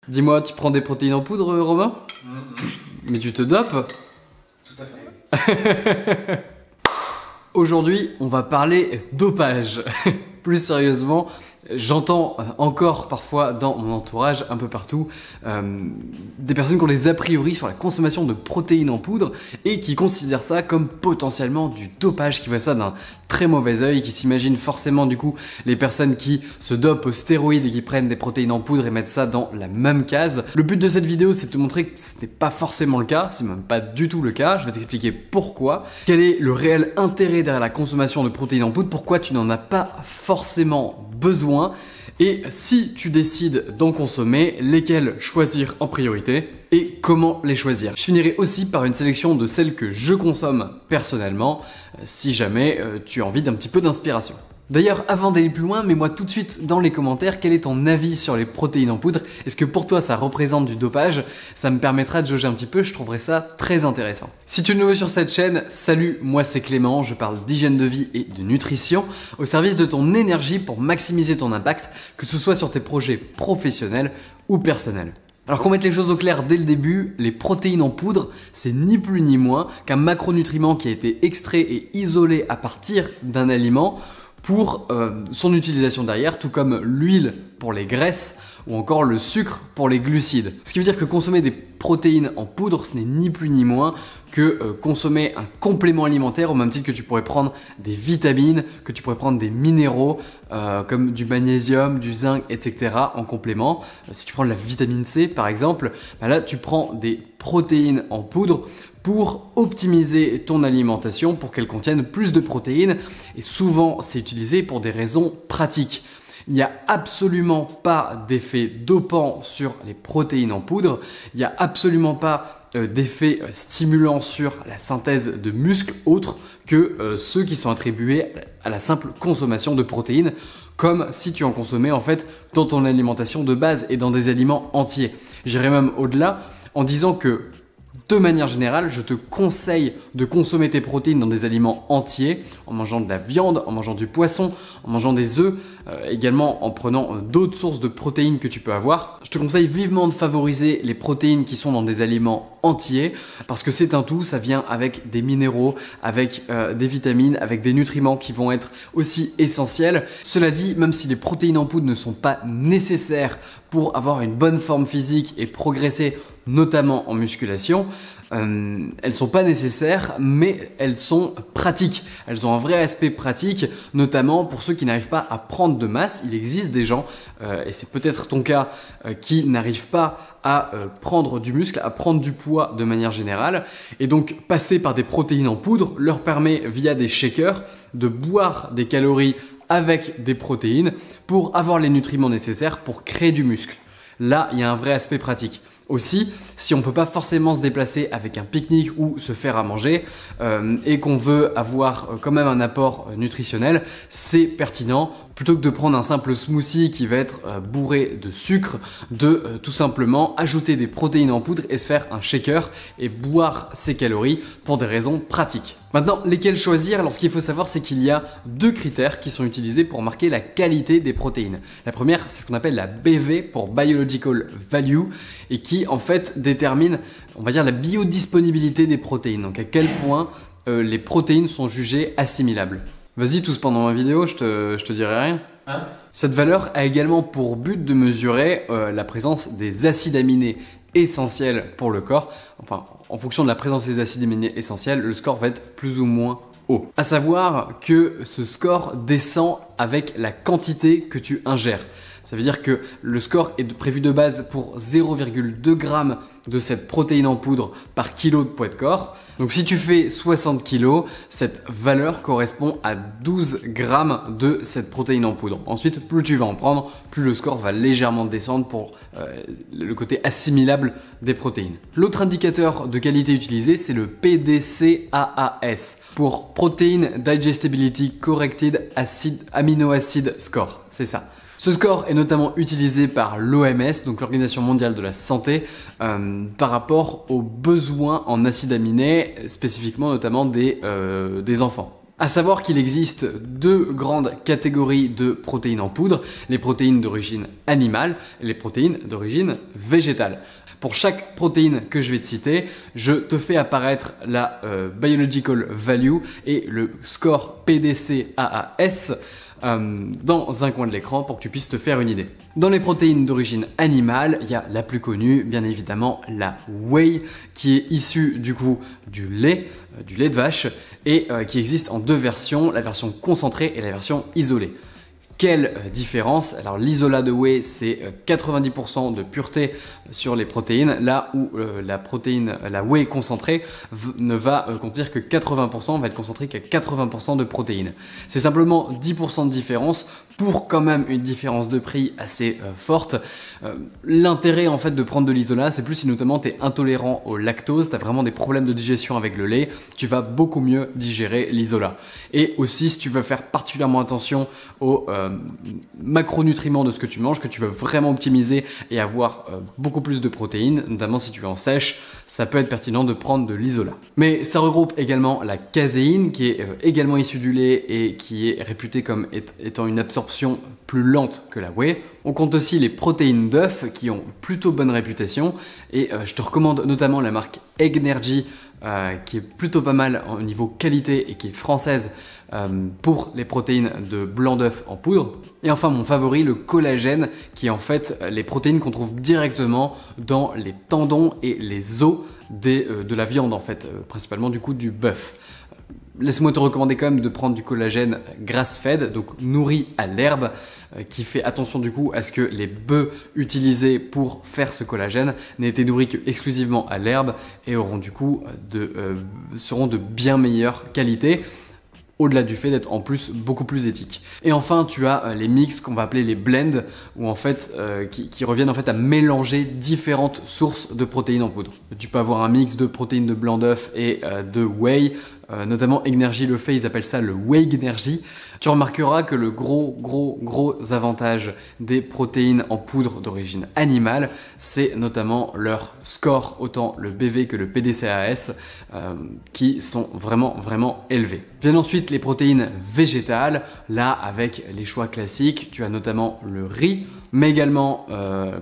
Dis-moi, tu prends des protéines en poudre, Romain? Mais tu te dopes? Tout à fait. Aujourd'hui, on va parler dopage. Plus sérieusement, j'entends encore parfois dans mon entourage, un peu partout, des personnes qui ont des a priori sur la consommation de protéines en poudre et qui considèrent ça comme potentiellement du dopage, qui voient ça d'un très mauvais œil, qui s'imaginent forcément du coup les personnes qui se dopent aux stéroïdes et qui prennent des protéines en poudre et mettent ça dans la même case. Le but de cette vidéo, c'est de te montrer que ce n'est pas forcément le cas, c'est même pas du tout le cas. Je vais t'expliquer pourquoi, quel est le réel intérêt derrière la consommation de protéines en poudre, pourquoi tu n'en as pas forcément besoin et si tu décides d'en consommer, lesquels choisir en priorité et comment les choisir. Je finirai aussi par une sélection de celles que je consomme personnellement, si jamais tu as envie d'un petit peu d'inspiration. D'ailleurs, avant d'aller plus loin, mets-moi tout de suite dans les commentaires quel est ton avis sur les protéines en poudre. Est-ce que pour toi ça représente du dopage? Ça me permettra de jauger un petit peu, je trouverais ça très intéressant. Si tu es nouveau sur cette chaîne, salut, moi c'est Clément, je parle d'hygiène de vie et de nutrition au service de ton énergie pour maximiser ton impact, que ce soit sur tes projets professionnels ou personnels. Alors qu'on mette les choses au clair dès le début, les protéines en poudre, c'est ni plus ni moins qu'un macronutriment qui a été extrait et isolé à partir d'un aliment pour son utilisation derrière, tout comme l'huile pour les graisses ou encore le sucre pour les glucides. Ce qui veut dire que consommer des protéines en poudre, ce n'est ni plus ni moins que consommer un complément alimentaire au même titre que tu pourrais prendre des vitamines, que tu pourrais prendre des minéraux comme du magnésium, du zinc, etc. en complément. Si tu prends de la vitamine C par exemple, bah là tu prends des protéines en poudre pour optimiser ton alimentation, pour qu'elle contienne plus de protéines et souvent c'est utilisé pour des raisons pratiques. Il n'y a absolument pas d'effet dopant sur les protéines en poudre, il n'y a absolument pas d'effet stimulant sur la synthèse de muscles autres que ceux qui sont attribués à la simple consommation de protéines, comme si tu en consommais en fait dans ton alimentation de base et dans des aliments entiers. J'irais même au-delà en disant que de manière générale, je te conseille de consommer tes protéines dans des aliments entiers, en mangeant de la viande, en mangeant du poisson, en mangeant des œufs, également en prenant d'autres sources de protéines que tu peux avoir. Je te conseille vivement de favoriser les protéines qui sont dans des aliments entiers, parce que c'est un tout, ça vient avec des minéraux, avec des vitamines, avec des nutriments qui vont être aussi essentiels. Cela dit, même si les protéines en poudre ne sont pas nécessaires pour avoir une bonne forme physique et progresser notamment en musculation, elles sont pas nécessaires mais elles sont pratiques. Elles ont un vrai aspect pratique, notamment pour ceux qui n'arrivent pas à prendre de masse. Il existe des gens, et c'est peut-être ton cas, qui n'arrivent pas à prendre du muscle, à prendre du poids de manière générale. Et donc passer par des protéines en poudre leur permet via des shakers de boire des calories avec des protéines pour avoir les nutriments nécessaires pour créer du muscle. Là, il y a un vrai aspect pratique. Aussi, si on ne peut pas forcément se déplacer avec un pique-nique ou se faire à manger et qu'on veut avoir quand même un apport nutritionnel, c'est pertinent, plutôt que de prendre un simple smoothie qui va être bourré de sucre, de tout simplement ajouter des protéines en poudre et se faire un shaker et boire ses calories pour des raisons pratiques. Maintenant, lesquels choisir? Alors ce qu'il faut savoir, c'est qu'il y a deux critères qui sont utilisés pour marquer la qualité des protéines. La première, c'est ce qu'on appelle la BV pour Biological Value et qui en fait détermine, on va dire, la biodisponibilité des protéines. Donc à quel point les protéines sont jugées assimilables. Vas-y, tous pendant ma vidéo, je te dirai rien. Hein? Cette valeur a également pour but de mesurer la présence des acides aminés essentiels pour le corps. Enfin, en fonction de la présence des acides aminés essentiels, le score va être plus ou moins haut. À savoir que ce score descend avec la quantité que tu ingères. Ça veut dire que le score est prévu de base pour 0,2 g de cette protéine en poudre par kilo de poids de corps. Donc si tu fais 60 kg, cette valeur correspond à 12 g de cette protéine en poudre. Ensuite, plus tu vas en prendre, plus le score va légèrement descendre pour le côté assimilable des protéines. L'autre indicateur de qualité utilisé, c'est le PDCAAS pour Protein Digestibility Corrected Amino Acid Score. C'est ça. Ce score est notamment utilisé par l'OMS, donc l'Organisation mondiale de la santé, par rapport aux besoins en acides aminés, spécifiquement notamment des enfants. À savoir qu'il existe deux grandes catégories de protéines en poudre, les protéines d'origine animale et les protéines d'origine végétale. Pour chaque protéine que je vais te citer, je te fais apparaître la biological value et le score PDCAAS dans un coin de l'écran pour que tu puisses te faire une idée. Dans les protéines d'origine animale, il y a la plus connue, bien évidemment, la whey, qui est issue du coup du lait de vache et qui existe en deux versions, la version concentrée et la version isolée. Quelle différence? Alors l'isolat de whey, c'est 90% de pureté sur les protéines, là où la whey concentrée ne va contenir que 80%, va être concentrée qu'à 80% de protéines. C'est simplement 10% de différence pour quand même une différence de prix assez forte. L'intérêt en fait de prendre de l'isolat, c'est plus si notamment tu es intolérant au lactose, tu as vraiment des problèmes de digestion avec le lait, tu vas beaucoup mieux digérer l'isolat. Et aussi si tu veux faire particulièrement attention aux macronutriments de ce que tu manges, que tu veux vraiment optimiser et avoir beaucoup plus de protéines, notamment si tu es en sèche, ça peut être pertinent de prendre de l'isolat. Mais ça regroupe également la caséine qui est également issue du lait et qui est réputée comme étant une absorption plus lente que la whey. On compte aussi les protéines d'œufs qui ont plutôt bonne réputation et je te recommande notamment la marque Egnergy qui est plutôt pas mal au niveau qualité et qui est française pour les protéines de blanc d'œuf en poudre. Et enfin mon favori, le collagène, qui est en fait les protéines qu'on trouve directement dans les tendons et les os de la viande en fait, principalement du coup du bœuf. Laisse-moi te recommander quand même de prendre du collagène grass-fed, donc nourri à l'herbe, qui fait attention du coup à ce que les bœufs utilisés pour faire ce collagène n'aient été nourris que exclusivement à l'herbe et auront du coup seront de bien meilleure qualité, au-delà du fait d'être en plus beaucoup plus éthique. Et enfin, tu as les mix qu'on va appeler les blends, où en fait, qui reviennent en fait à mélanger différentes sources de protéines en poudre. Tu peux avoir un mix de protéines de blanc d'œuf et de whey, notamment Egnergy le fait, ils appellent ça le Wheynergy. Tu remarqueras que le gros avantage des protéines en poudre d'origine animale, c'est notamment leur score, autant le BV que le PDCAAS, qui sont vraiment élevés. Viennent ensuite les protéines végétales, là avec les choix classiques, tu as notamment le riz, mais également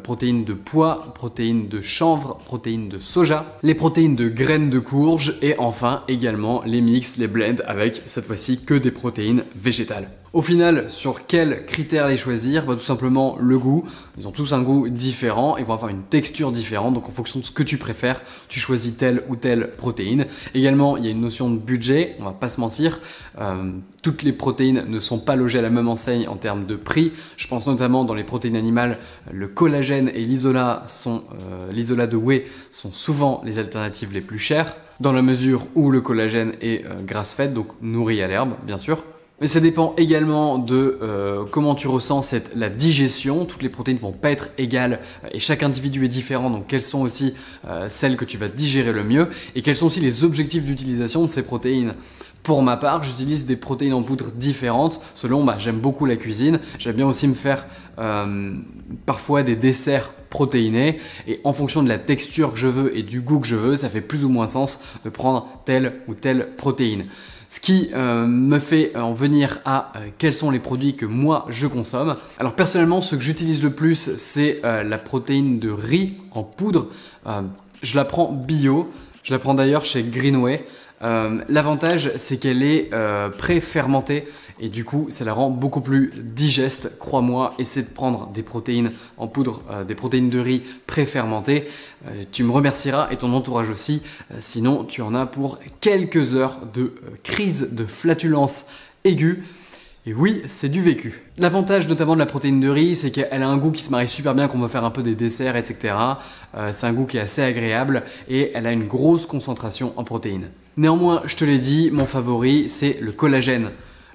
protéines de pois, protéines de chanvre, protéines de soja, les protéines de graines de courge et enfin également les mix, les blends avec cette fois-ci que des protéines végétales. Au final, sur quels critères les choisir? Tout simplement le goût. Ils ont tous un goût différent, ils vont avoir une texture différente, donc en fonction de ce que tu préfères, tu choisis telle ou telle protéine. Également, il y a une notion de budget, on va pas se mentir. Toutes les protéines ne sont pas logées à la même enseigne en termes de prix. Je pense notamment dans les protéines animales, le collagène et l'isolat de whey sont souvent les alternatives les plus chères, dans la mesure où le collagène est grass-fed, donc nourri à l'herbe, bien sûr. Mais ça dépend également de comment tu ressens la digestion. Toutes les protéines vont pas être égales et chaque individu est différent. Donc quelles sont aussi celles que tu vas digérer le mieux et quels sont aussi les objectifs d'utilisation de ces protéines. Pour ma part, j'utilise des protéines en poudre différentes selon, j'aime beaucoup la cuisine. J'aime bien aussi me faire parfois des desserts protéinés et en fonction de la texture que je veux et du goût que je veux, ça fait plus ou moins sens de prendre telle ou telle protéine. Ce qui me fait en venir à quels sont les produits que moi je consomme. Alors personnellement, ce que j'utilise le plus, c'est la protéine de riz en poudre. Je la prends bio, je la prends d'ailleurs chez Greenway. L'avantage, c'est qu'elle est pré-fermentée et du coup, ça la rend beaucoup plus digeste. Crois-moi, essaie de prendre des protéines en poudre, des protéines de riz pré-fermentées. Tu me remercieras et ton entourage aussi. Sinon, tu en as pour quelques heures de crise de flatulence aiguë. Et oui, c'est du vécu. L'avantage notamment de la protéine de riz, c'est qu'elle a un goût qui se marie super bien quand on veut faire un peu des desserts, etc. C'est un goût qui est assez agréable et elle a une grosse concentration en protéines. Néanmoins, je te l'ai dit, mon favori, c'est le collagène.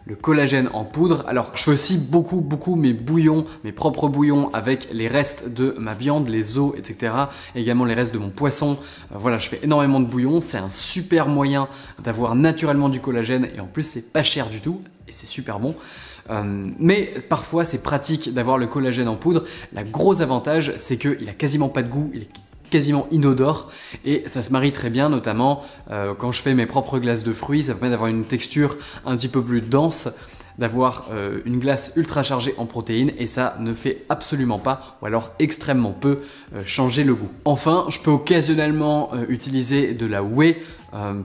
Le collagène en poudre. Alors, je fais aussi beaucoup mes bouillons, mes propres bouillons avec les restes de ma viande, les os, etc. Et également les restes de mon poisson. Voilà, je fais énormément de bouillons. C'est un super moyen d'avoir naturellement du collagène et en plus, c'est pas cher du tout et c'est super bon. Mais parfois, c'est pratique d'avoir le collagène en poudre. Le gros avantage, c'est qu'il a quasiment pas de goût. Il est quasiment inodore et ça se marie très bien, notamment quand je fais mes propres glaces de fruits. Ça permet d'avoir une texture un petit peu plus dense, d'avoir une glace ultra chargée en protéines et ça ne fait absolument pas, ou alors extrêmement peu, changer le goût. Enfin, je peux occasionnellement utiliser de la whey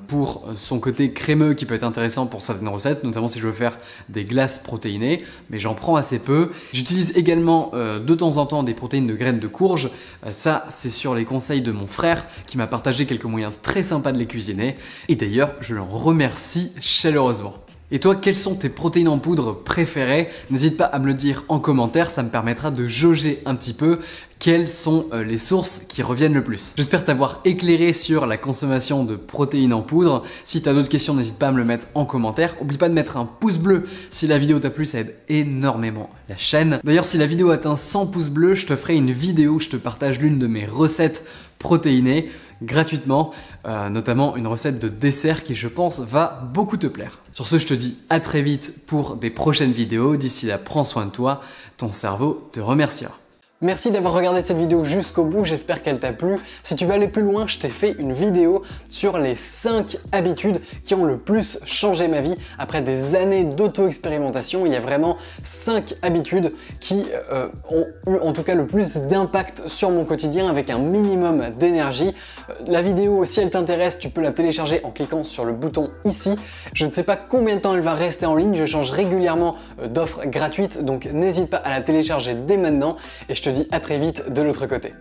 pour son côté crémeux qui peut être intéressant pour certaines recettes, notamment si je veux faire des glaces protéinées, mais j'en prends assez peu. J'utilise également de temps en temps des protéines de graines de courge. Ça, c'est sur les conseils de mon frère qui m'a partagé quelques moyens très sympas de les cuisiner. Et d'ailleurs, je l'en remercie chaleureusement. Et toi, quelles sont tes protéines en poudre préférées? N'hésite pas à me le dire en commentaire, ça me permettra de jauger un petit peu quelles sont les sources qui reviennent le plus. J'espère t'avoir éclairé sur la consommation de protéines en poudre. Si tu as d'autres questions, n'hésite pas à me le mettre en commentaire. N'oublie pas de mettre un pouce bleu si la vidéo t'a plu, ça aide énormément la chaîne. D'ailleurs, si la vidéo atteint 100 pouces bleus, je te ferai une vidéo où je te partage l'une de mes recettes protéinées gratuitement, notamment une recette de dessert qui, je pense, va beaucoup te plaire. Sur ce, je te dis à très vite pour des prochaines vidéos. D'ici là, prends soin de toi, ton cerveau te remerciera. Merci d'avoir regardé cette vidéo jusqu'au bout, j'espère qu'elle t'a plu. Si tu veux aller plus loin, je t'ai fait une vidéo sur les 5 habitudes qui ont le plus changé ma vie. Après des années d'auto-expérimentation, il y a vraiment 5 habitudes qui ont eu en tout cas le plus d'impact sur mon quotidien avec un minimum d'énergie. La vidéo, si elle t'intéresse, tu peux la télécharger en cliquant sur le bouton ici. Je ne sais pas combien de temps elle va rester en ligne, je change régulièrement d'offres gratuites, donc n'hésite pas à la télécharger dès maintenant et je te dis à très vite de l'autre côté.